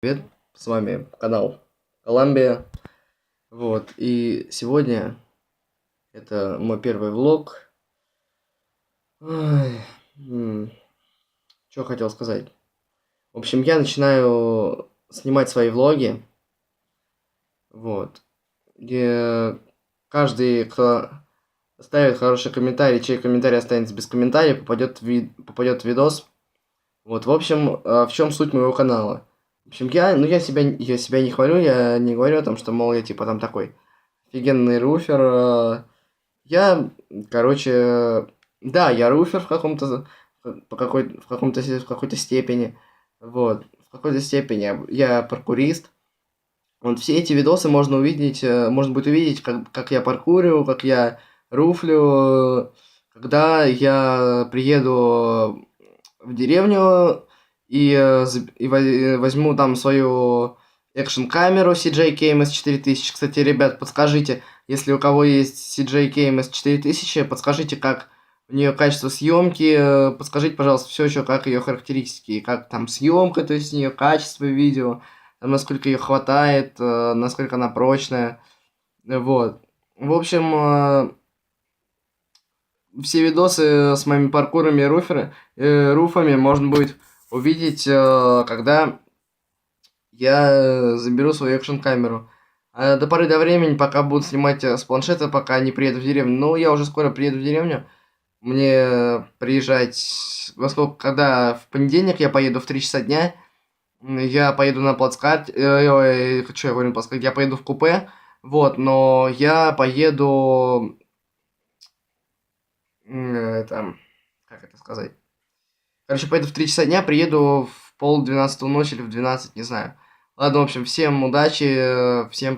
Привет, с вами канал Коламбия. Вот, и сегодня это мой первый влог. Что хотел сказать? В общем, я начинаю снимать свои влоги. Вот. Где каждый, кто ставит хороший комментарий, чей комментарий останется без комментария, попадет в видос. Вот, в общем, в чем суть моего канала? В общем, я себя не хвалю, я не говорю о том, что, мол, я типа там такой офигенный руфер. Короче, да, я руфер в какой-то степени. Вот, в какой-то степени я паркурист. Вот все эти видосы можно будет увидеть, как я паркурю, как я руфлю, когда я приеду в деревню возьму там свою экшн-камеру CJ KMS 4000. Кстати, ребят, подскажите, если у кого есть CJ KMS 4000, подскажите, как у нее качество съемки, подскажите, пожалуйста, все еще, как ее характеристики, как там съемка, то есть у нее качество видео, там, насколько ее хватает, насколько она прочная. Вот. В общем, все видосы с моими паркурами и руфами можно будет увидеть, когда я заберу свою экшн-камеру. А до поры до времени, пока буду снимать с планшета, пока не приеду в деревню. Ну, я уже скоро приеду в деревню. Мне приезжать... Когда в понедельник я поеду в 3 часа дня, я поеду на плацкарте... Что я говорю на плацкарте? Я поеду в купе. Вот, но я поеду... Это... Как это сказать? Короче, поеду в 3 часа дня, приеду в 11:30 ночи или в 12, не знаю. Ладно, в общем, всем удачи, всем пока.